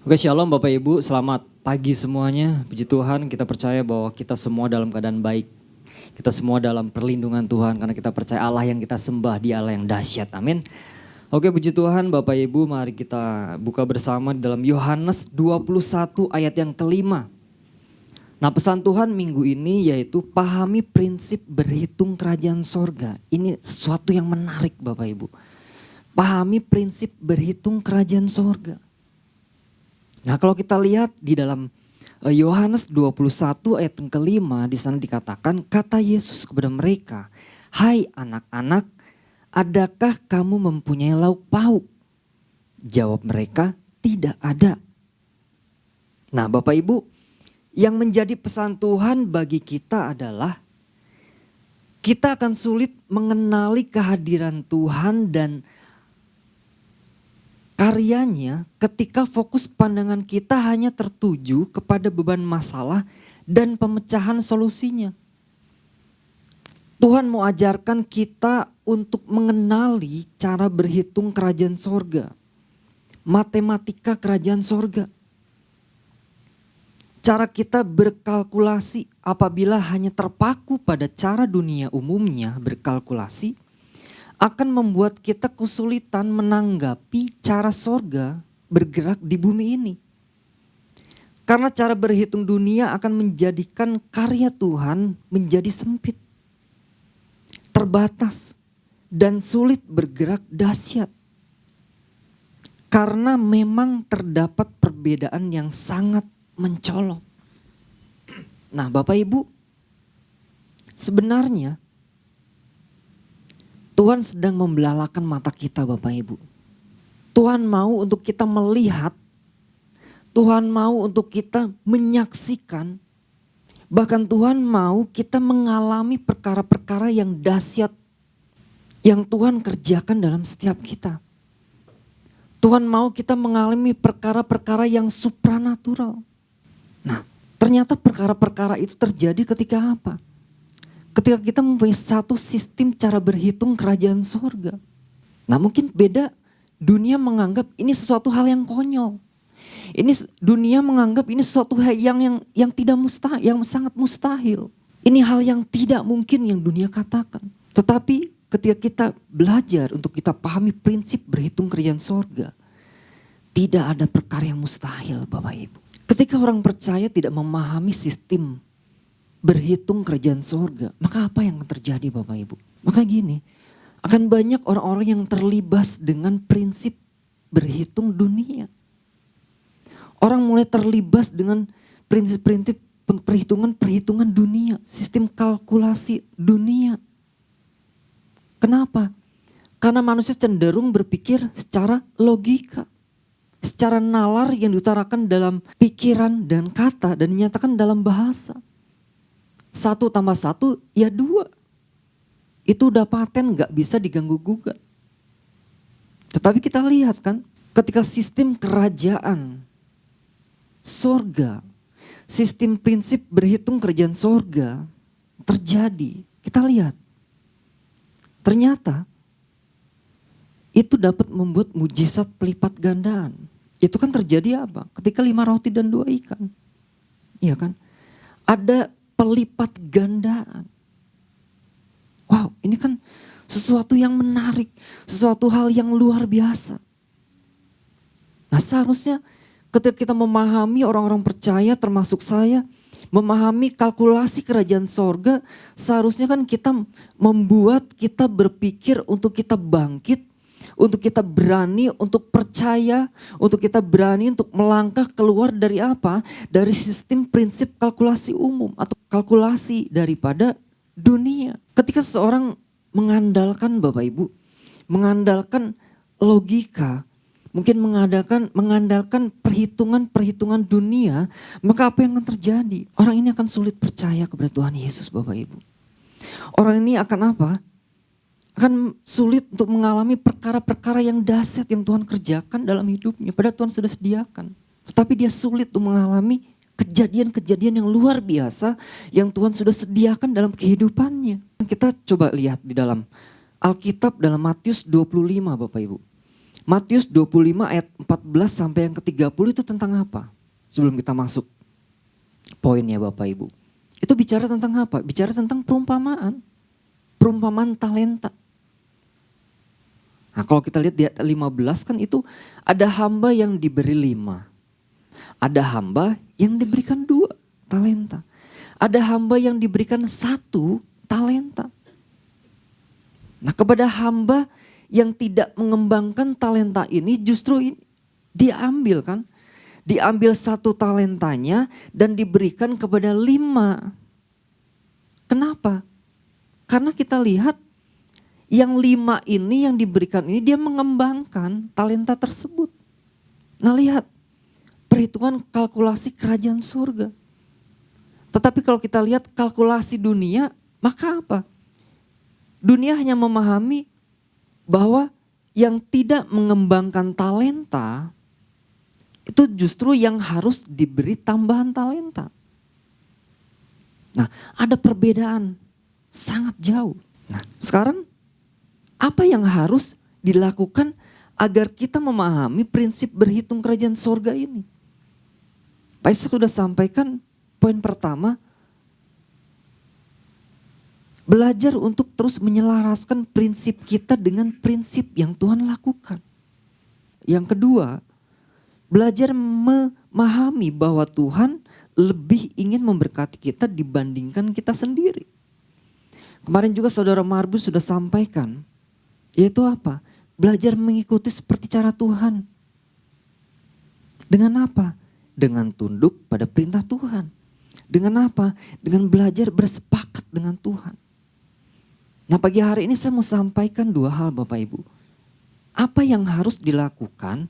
Oke, shalom Bapak Ibu, selamat pagi semuanya. Puji Tuhan, kita percaya bahwa kita semua dalam keadaan baik. Kita semua dalam perlindungan Tuhan karena kita percaya Allah yang kita sembah, Dia Allah yang dahsyat. Amin. Oke, puji Tuhan Bapak Ibu, mari kita buka bersama di dalam Yohanes 21 ayat yang kelima. Nah, pesan Tuhan minggu ini yaitu pahami prinsip berhitung kerajaan sorga. Ini sesuatu yang menarik Bapak Ibu. Pahami prinsip berhitung kerajaan sorga. Nah, kalau kita lihat di dalam Yohanes 21 ayat yang kelima, di sana dikatakan, kata Yesus kepada mereka, "Hai anak-anak, adakah kamu mempunyai lauk pauk?" Jawab mereka, "Tidak ada." Nah, Bapak Ibu, yang menjadi pesan Tuhan bagi kita adalah kita akan sulit mengenali kehadiran Tuhan dan karyanya ketika fokus pandangan kita hanya tertuju kepada beban masalah dan pemecahan solusinya. Tuhan mau ajarkan kita untuk mengenali cara berhitung kerajaan sorga. Matematika kerajaan sorga. Cara kita berkalkulasi apabila hanya terpaku pada cara dunia umumnya berkalkulasi, akan membuat kita kesulitan menanggapi cara sorga bergerak di bumi ini. Karena cara berhitung dunia akan menjadikan karya Tuhan menjadi sempit, terbatas, dan sulit bergerak dahsyat. Karena memang terdapat perbedaan yang sangat mencolok. Nah, Bapak Ibu, sebenarnya Tuhan sedang membelalakan mata kita Bapak Ibu. Tuhan mau untuk kita melihat, Tuhan mau untuk kita menyaksikan, bahkan Tuhan mau kita mengalami perkara-perkara yang dahsyat yang Tuhan kerjakan dalam setiap kita. Tuhan mau kita mengalami perkara-perkara yang supranatural. Nah, ternyata perkara-perkara itu terjadi ketika apa? Ketika kita mempunyai satu sistem cara berhitung kerajaan sorga. Nah, mungkin beda, dunia menganggap ini sesuatu hal yang konyol. Dunia menganggap ini sesuatu hal yang tidak mustahil, yang sangat mustahil. Ini hal yang tidak mungkin yang dunia katakan. Tetapi ketika kita belajar untuk kita pahami prinsip berhitung kerajaan sorga, tidak ada perkara yang mustahil Bapak Ibu. Ketika orang percaya tidak memahami sistem berhitung kerajaan sorga, maka apa yang akan terjadi Bapak Ibu? Maka gini, akan banyak orang-orang yang terlibas dengan prinsip berhitung dunia. Orang mulai terlibas dengan prinsip-prinsip perhitungan dunia, sistem kalkulasi dunia. Kenapa? Karena manusia cenderung berpikir secara logika, secara nalar yang diutarakan dalam pikiran dan kata dan dinyatakan dalam bahasa. 1 + 1 ya 2. Itu udah paten, gak bisa diganggu gugat. Tetapi kita lihat kan, ketika sistem kerajaan sorga, sistem prinsip berhitung kerajaan sorga terjadi, kita lihat. Ternyata itu dapat membuat mujizat pelipat gandaan. Itu kan terjadi apa? Ketika 5 roti dan 2 ikan. Iya kan? Ada pelipat gandaan. Wow, ini kan sesuatu yang menarik, sesuatu hal yang luar biasa. Nah, seharusnya ketika kita memahami, orang-orang percaya termasuk saya, memahami kalkulasi kerajaan sorga, seharusnya kan kita membuat kita berpikir untuk kita bangkit, untuk kita berani, untuk percaya, untuk kita berani untuk melangkah keluar dari apa? Dari sistem prinsip kalkulasi umum atau kalkulasi daripada dunia. Ketika seseorang mengandalkan Bapak Ibu, mengandalkan logika, mungkin mengandalkan perhitungan-perhitungan dunia, maka apa yang akan terjadi? Orang ini akan sulit percaya kepada Tuhan Yesus Bapak Ibu. Orang ini akan apa? Akan sulit untuk mengalami perkara-perkara yang dahsyat yang Tuhan kerjakan dalam hidupnya. Padahal Tuhan sudah sediakan. Tetapi dia sulit untuk mengalami kejadian-kejadian yang luar biasa yang Tuhan sudah sediakan dalam kehidupannya. Kita coba lihat di dalam Alkitab dalam Matius 25 Bapak Ibu. Matius 25 ayat 14 sampai yang ke-30 itu tentang apa? Sebelum kita masuk poinnya Bapak Ibu. Itu bicara tentang apa? Bicara tentang perumpamaan. Perumpamaan talenta. Nah kalau kita lihat di ayat 15 kan itu ada hamba yang diberi 5. Ada hamba yang diberikan 2 talenta. Ada hamba yang diberikan 1 talenta. Nah kepada hamba yang tidak mengembangkan talenta ini justru diambil kan. Diambil 1 talentanya dan diberikan kepada 5. Kenapa? Karena kita lihat yang 5 ini yang diberikan ini dia mengembangkan talenta tersebut. Nah lihat perhitungan kalkulasi kerajaan surga. Tetapi kalau kita lihat kalkulasi dunia, maka apa? Dunia hanya memahami bahwa yang tidak mengembangkan talenta itu justru yang harus diberi tambahan talenta. Nah ada perbedaan sangat jauh. Nah sekarang apa yang harus dilakukan agar kita memahami prinsip berhitung kerajaan sorga ini? Pak Isa sudah sampaikan poin pertama, belajar untuk terus menyelaraskan prinsip kita dengan prinsip yang Tuhan lakukan. Yang kedua, belajar memahami bahwa Tuhan lebih ingin memberkati kita dibandingkan kita sendiri. Kemarin juga saudara Marbus sudah sampaikan, yaitu apa? Belajar mengikuti seperti cara Tuhan. Dengan apa? Dengan tunduk pada perintah Tuhan. Dengan apa? Dengan belajar bersepakat dengan Tuhan. Nah pagi hari ini saya mau sampaikan 2 hal Bapak Ibu. Apa yang harus dilakukan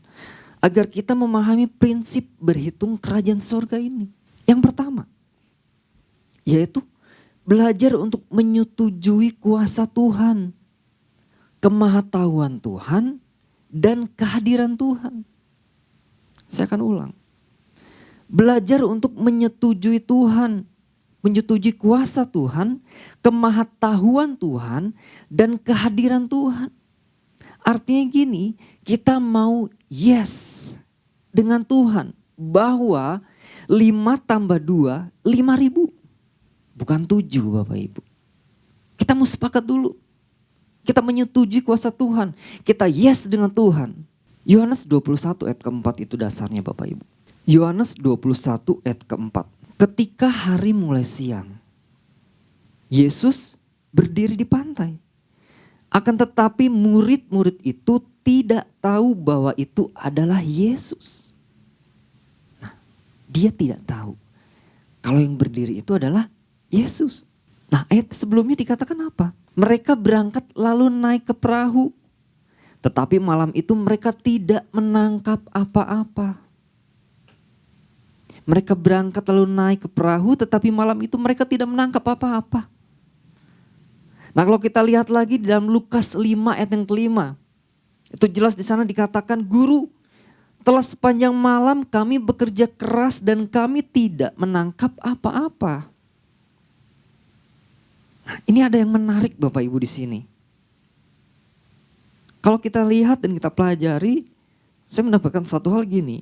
agar kita memahami prinsip berhitung kerajaan sorga ini? Yang pertama, yaitu belajar untuk menyetujui kuasa Tuhan, kemahatauan Tuhan, dan kehadiran Tuhan. Saya akan ulang. Belajar untuk menyetujui Tuhan, menyetujui kuasa Tuhan, kemahatauan Tuhan, dan kehadiran Tuhan. Artinya gini, kita mau yes dengan Tuhan bahwa 5 tambah 2, 5.000. Bukan 7 Bapak Ibu. Kita mau sepakat dulu. Kita menyetujui kuasa Tuhan. Kita yes dengan Tuhan. Yohanes 21 ayat keempat itu dasarnya Bapak Ibu. Yohanes 21 ayat keempat. Ketika hari mulai siang, Yesus berdiri di pantai. Akan tetapi murid-murid itu tidak tahu bahwa itu adalah Yesus. Nah, dia tidak tahu kalau yang berdiri itu adalah Yesus. Nah ayat sebelumnya dikatakan apa? Mereka berangkat lalu naik ke perahu. Tetapi malam itu mereka tidak menangkap apa-apa. Mereka berangkat lalu naik ke perahu tetapi malam itu mereka tidak menangkap apa-apa. Nah kalau kita lihat lagi di dalam Lukas 5 ayat yang kelima. Itu jelas di sana dikatakan, Guru, telah sepanjang malam kami bekerja keras dan kami tidak menangkap apa-apa. Nah, ini ada yang menarik Bapak Ibu di sini. Kalau kita lihat dan kita pelajari, saya mendapatkan satu hal gini.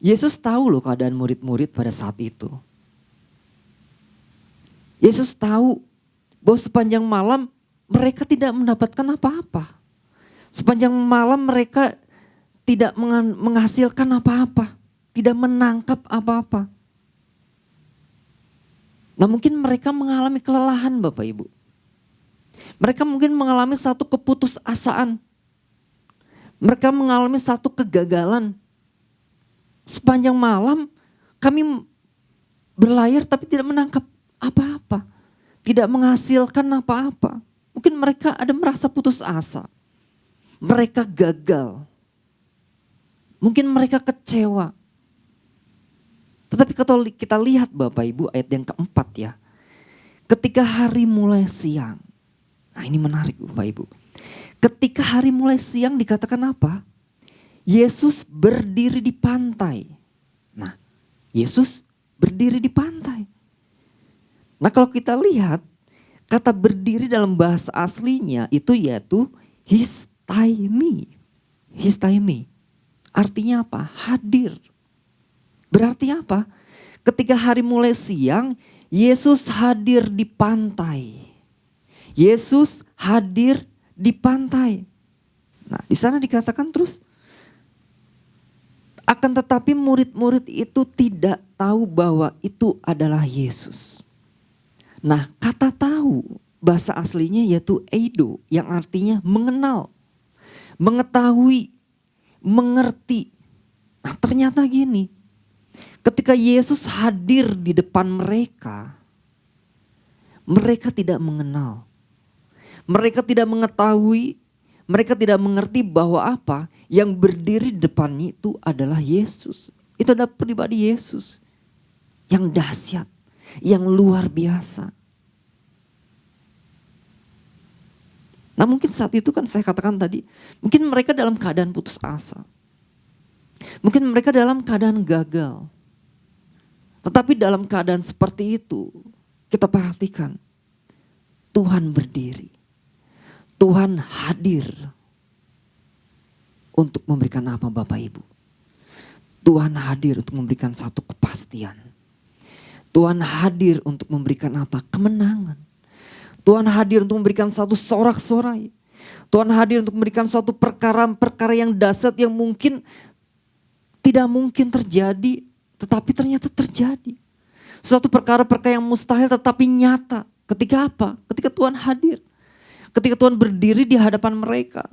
Yesus tahu loh keadaan murid-murid pada saat itu. Yesus tahu bahwa sepanjang malam mereka tidak mendapatkan apa-apa. Sepanjang malam mereka tidak menghasilkan apa-apa. Tidak menangkap apa-apa. Nah mungkin mereka mengalami kelelahan Bapak Ibu. Mereka mungkin mengalami satu keputusasaan. Mereka mengalami satu kegagalan. Sepanjang malam kami berlayar tapi tidak menangkap apa-apa. Tidak menghasilkan apa-apa. Mungkin mereka ada merasa putus asa. Mereka gagal. Mungkin mereka kecewa. Tetapi kalau kita lihat Bapak Ibu ayat yang keempat ya. Ketika hari mulai siang. Nah ini menarik Bapak Ibu. Ketika hari mulai siang dikatakan apa? Yesus berdiri di pantai. Nah Yesus berdiri di pantai. Nah kalau kita lihat kata berdiri dalam bahasa aslinya itu yaitu histaimi. histaimi. Artinya apa? Hadir. Berarti apa? Ketika hari mulai siang, Yesus hadir di pantai. Yesus hadir di pantai. Nah, di sana dikatakan terus, akan tetapi murid-murid itu tidak tahu bahwa itu adalah Yesus. Nah, kata tahu bahasa aslinya yaitu eido, yang artinya mengenal, mengetahui, mengerti. Nah, ternyata gini, ketika Yesus hadir di depan mereka, mereka tidak mengenal. Mereka tidak mengetahui, mereka tidak mengerti bahwa apa yang berdiri di depannya itu adalah Yesus. Itu adalah pribadi Yesus yang dahsyat, yang luar biasa. Nah, mungkin saat itu kan saya katakan tadi, mungkin mereka dalam keadaan putus asa. Mungkin mereka dalam keadaan gagal. Tetapi dalam keadaan seperti itu, kita perhatikan Tuhan berdiri. Tuhan hadir untuk memberikan apa Bapak Ibu? Tuhan hadir untuk memberikan satu kepastian. Tuhan hadir untuk memberikan apa? Kemenangan. Tuhan hadir untuk memberikan satu sorak-sorai. Tuhan hadir untuk memberikan suatu perkara-perkara yang dahsyat yang mungkin tidak mungkin terjadi, tetapi ternyata terjadi. Suatu perkara-perkara yang mustahil tetapi nyata. Ketika apa? Ketika Tuhan hadir. Ketika Tuhan berdiri di hadapan mereka.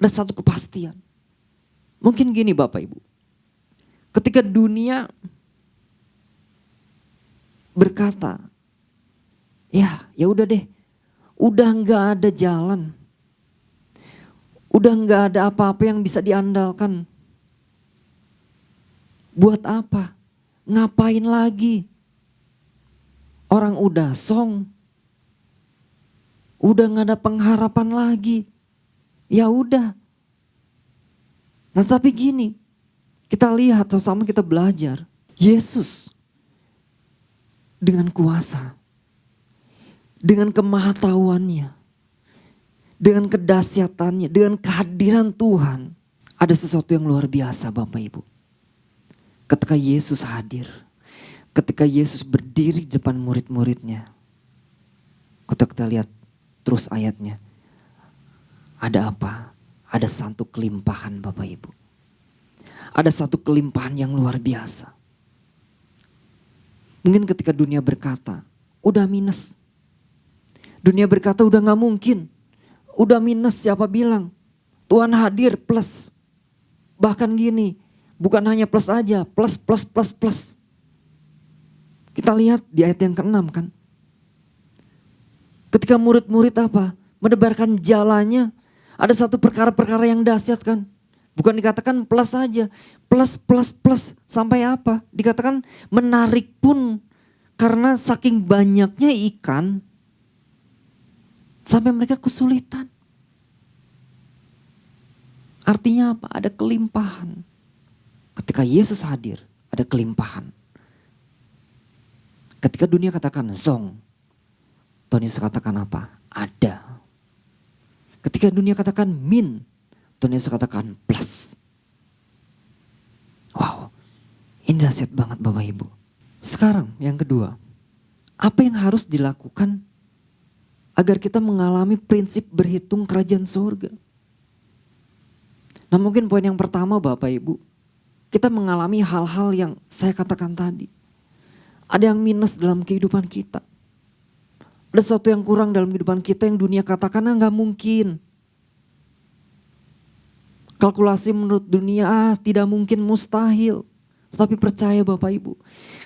Ada satu kepastian. Mungkin gini Bapak Ibu. Ketika dunia berkata, ya udah deh, udah nggak ada jalan, udah nggak ada apa-apa yang bisa diandalkan. Buat apa? Ngapain lagi? Orang udah song, udah nggak ada pengharapan lagi. Ya udah. Nah, tapi gini, kita lihat sama-sama, kita belajar. Yesus dengan kuasa, dengan kemahatauannya, dengan kedahsyatannya, dengan kehadiran Tuhan, ada sesuatu yang luar biasa Bapak Ibu. Ketika Yesus hadir, ketika Yesus berdiri di depan murid-muridnya, ketika kita lihat terus ayatnya, ada apa? Ada satu kelimpahan Bapak Ibu. Ada satu kelimpahan yang luar biasa. Mungkin ketika dunia berkata, udah minus. Dunia berkata udah gak mungkin. Udah minus, siapa bilang? Tuhan hadir plus. Bahkan gini, bukan hanya plus aja, plus. Kita lihat di ayat yang ke-6 kan. Ketika murid-murid apa? Menebarkan jalannya, ada satu perkara-perkara yang dahsyat kan. Bukan dikatakan plus saja, plus. Sampai apa? Dikatakan menarik pun karena saking banyaknya ikan, sampai mereka kesulitan. Artinya apa? Ada kelimpahan. Ketika Yesus hadir, ada kelimpahan. Ketika dunia katakan zong, Tuhan Yesus katakan apa? Ada. Ketika dunia katakan min, Tuhan Yesus katakan plus. Wow, ini dahsyat banget Bapak Ibu. Sekarang yang kedua, apa yang harus dilakukan agar kita mengalami prinsip berhitung kerajaan surga? Nah, mungkin poin yang pertama Bapak Ibu, kita mengalami hal-hal yang saya katakan tadi. Ada yang minus dalam kehidupan kita. Ada sesuatu yang kurang dalam kehidupan kita yang dunia katakan gak mungkin. Kalkulasi menurut dunia tidak mungkin, mustahil. Tetapi percaya Bapak Ibu,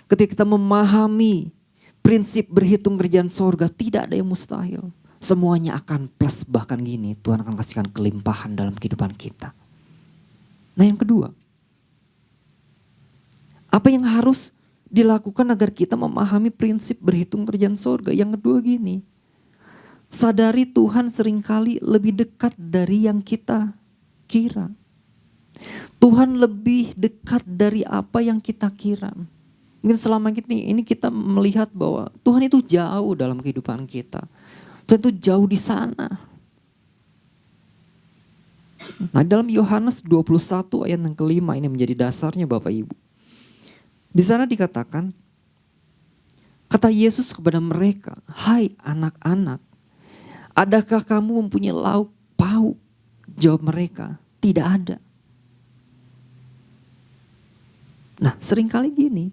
ketika kita memahami prinsip berhitung kerjaan sorga, tidak ada yang mustahil. Semuanya akan plus, bahkan gini, Tuhan akan kasihkan kelimpahan dalam kehidupan kita. Nah, yang kedua, apa yang harus dilakukan agar kita memahami prinsip berhitung kerjaan sorga? Yang kedua gini, sadari Tuhan seringkali lebih dekat dari yang kita kira. Tuhan lebih dekat dari apa yang kita kira. Mungkin selama ini kita melihat bahwa Tuhan itu jauh dalam kehidupan kita. Tuhan itu jauh di sana. Nah, dalam Yohanes 21 ayat yang kelima ini menjadi dasarnya Bapak Ibu. Di sana dikatakan, kata Yesus kepada mereka, "Hai anak-anak, adakah kamu mempunyai lauk pauk?" Jawab mereka, "Tidak ada." Nah, seringkali gini,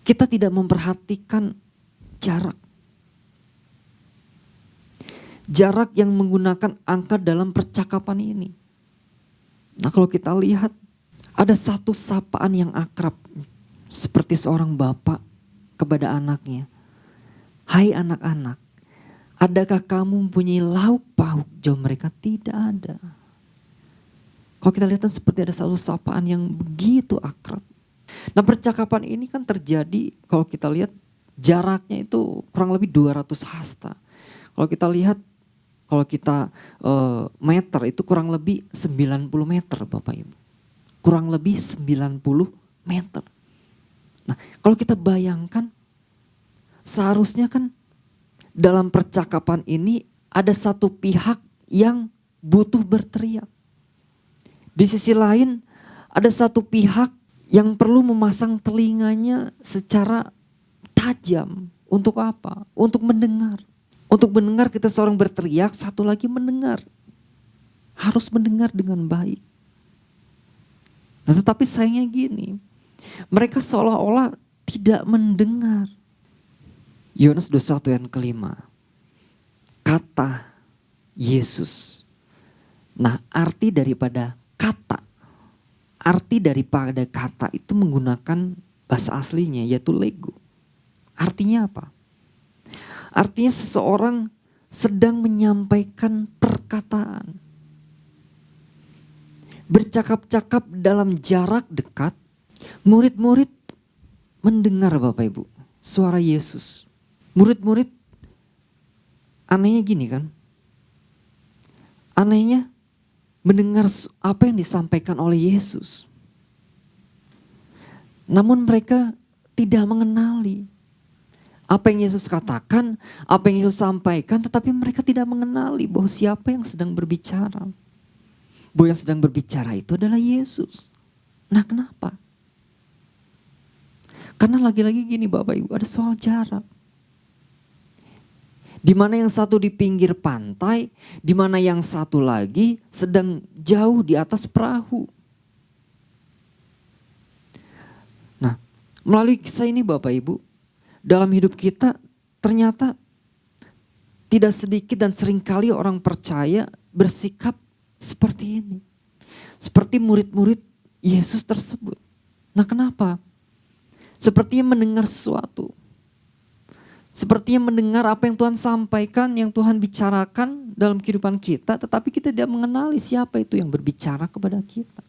kita tidak memperhatikan jarak. Jarak yang menggunakan angka dalam percakapan ini. Nah, kalau kita lihat, ada satu sapaan yang akrab. Seperti seorang bapak kepada anaknya. "Hai anak-anak, adakah kamu mempunyai lauk pauk?" Jawab mereka, "Tidak ada." Kalau kita lihat seperti ada satu sapaan yang begitu akrab. Nah, percakapan ini kan terjadi kalau kita lihat jaraknya itu kurang lebih 200 hasta. Kalau kita lihat, kalau kita meter itu kurang lebih 90 meter Bapak Ibu. Kurang lebih 90 meter. Nah, kalau kita bayangkan, seharusnya kan dalam percakapan ini ada satu pihak yang butuh berteriak. Di sisi lain ada satu pihak yang perlu memasang telinganya secara tajam. Untuk apa? Untuk mendengar. Untuk mendengar kita seorang berteriak, satu lagi mendengar. Harus mendengar dengan baik. Nah, tetapi sayangnya gini, mereka seolah-olah tidak mendengar. Yohanes 21 ayat kelima. Kata Yesus. Nah, arti daripada kata itu menggunakan bahasa aslinya yaitu lego. Artinya apa? Artinya seseorang sedang menyampaikan perkataan. Bercakap-cakap dalam jarak dekat, murid-murid mendengar Bapak Ibu suara Yesus. Murid-murid anehnya gini kan. Anehnya mendengar apa yang disampaikan oleh Yesus. Namun mereka tidak mengenali apa yang Yesus katakan, apa yang Yesus sampaikan, tetapi mereka tidak mengenali bahwa siapa yang sedang berbicara. Bahwa yang sedang berbicara itu adalah Yesus. Nah, kenapa? Karena lagi-lagi gini Bapak Ibu, ada soal jarak. Di mana yang satu di pinggir pantai, di mana yang satu lagi sedang jauh di atas perahu. Nah, melalui kisah ini Bapak Ibu, dalam hidup kita ternyata tidak sedikit dan seringkali orang percaya bersikap seperti ini. Seperti murid-murid Yesus tersebut. Nah, kenapa? Sepertinya mendengar sesuatu. Sepertinya mendengar apa yang Tuhan sampaikan, yang Tuhan bicarakan dalam kehidupan kita, tetapi kita tidak mengenali siapa itu yang berbicara kepada kita.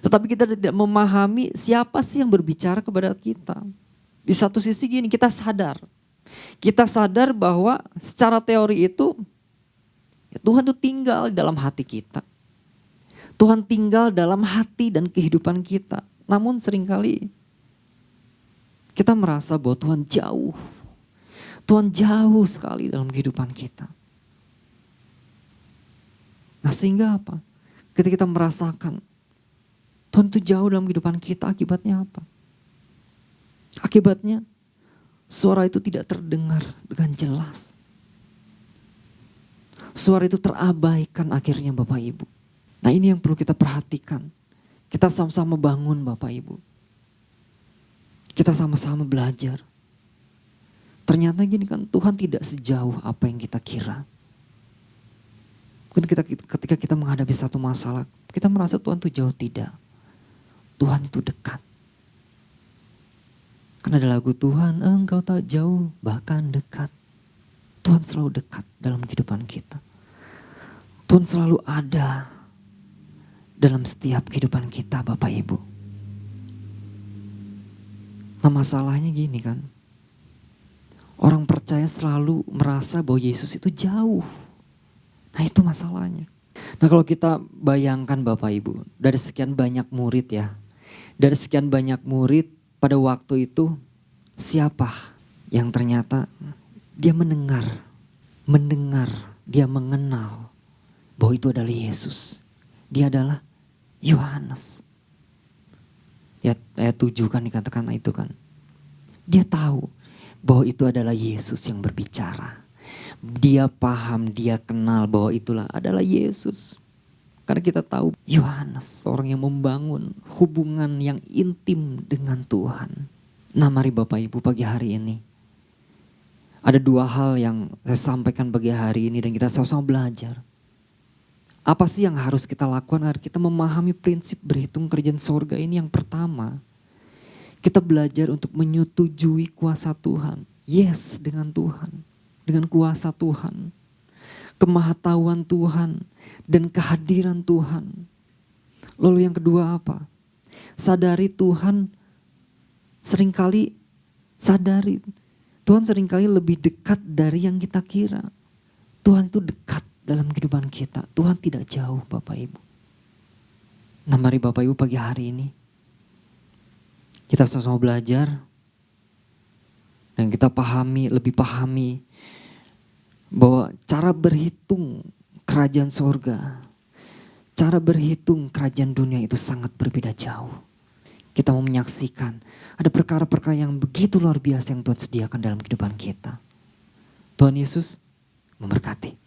Tetapi kita tidak memahami siapa sih yang berbicara kepada kita. Di satu sisi gini, kita sadar. Kita sadar bahwa secara teori itu Tuhan itu tinggal dalam hati kita. Tuhan tinggal dalam hati dan kehidupan kita. Namun seringkali kita merasa bahwa Tuhan jauh. Tuhan jauh sekali dalam kehidupan kita. Nah, sehingga apa? Ketika kita merasakan Tuhan itu jauh dalam kehidupan kita, akibatnya apa? Akibatnya suara itu tidak terdengar dengan jelas. Suara itu terabaikan akhirnya Bapak Ibu. Nah, ini yang perlu kita perhatikan. Kita sama-sama bangun Bapak Ibu. Kita sama-sama belajar. Ternyata gini kan, Tuhan tidak sejauh apa yang kita kira. Ketika kita menghadapi satu masalah, kita merasa Tuhan itu jauh, tidak. Tuhan itu dekat. Karena ada lagu Tuhan, engkau tak jauh bahkan dekat. Tuhan selalu dekat dalam kehidupan kita. Tuhan selalu ada dalam setiap kehidupan kita Bapak Ibu. Nah, masalahnya gini kan. Orang percaya selalu merasa bahwa Yesus itu jauh. Nah, itu masalahnya. Nah, kalau kita bayangkan Bapak Ibu, dari sekian banyak murid ya. Dari sekian banyak murid pada waktu itu, siapa yang ternyata dia mendengar, dia mengenal bahwa itu adalah Yesus. Dia adalah Yohanes. Ayat 7 kan dikatakan itu kan. Dia tahu bahwa itu adalah Yesus yang berbicara. Dia paham, dia kenal bahwa itulah adalah Yesus. Karena kita tahu Yohanes orang yang membangun hubungan yang intim dengan Tuhan. Nah mari Bapak Ibu pagi hari ini. Ada dua hal yang saya sampaikan pagi hari ini dan kita sama-sama belajar. Apa sih yang harus kita lakukan agar kita memahami prinsip berhitung kerajaan sorga ini? Yang pertama, kita belajar untuk menyetujui kuasa Tuhan. Yes, dengan Tuhan. Dengan kuasa Tuhan. Kemahatauan Tuhan. Dan kehadiran Tuhan. Lalu yang kedua apa? Sadari Tuhan seringkali sadari. Tuhan seringkali lebih dekat dari yang kita kira. Tuhan itu dekat dalam kehidupan kita. Tuhan tidak jauh Bapak Ibu. Nah mari Bapak Ibu pagi hari ini. Kita sama-sama belajar. Dan kita lebih pahami. Bahwa cara berhitung kerajaan sorga. Cara berhitung kerajaan dunia itu sangat berbeda jauh. Kita mau menyaksikan. Ada perkara-perkara yang begitu luar biasa yang Tuhan sediakan dalam kehidupan kita. Tuhan Yesus memberkati.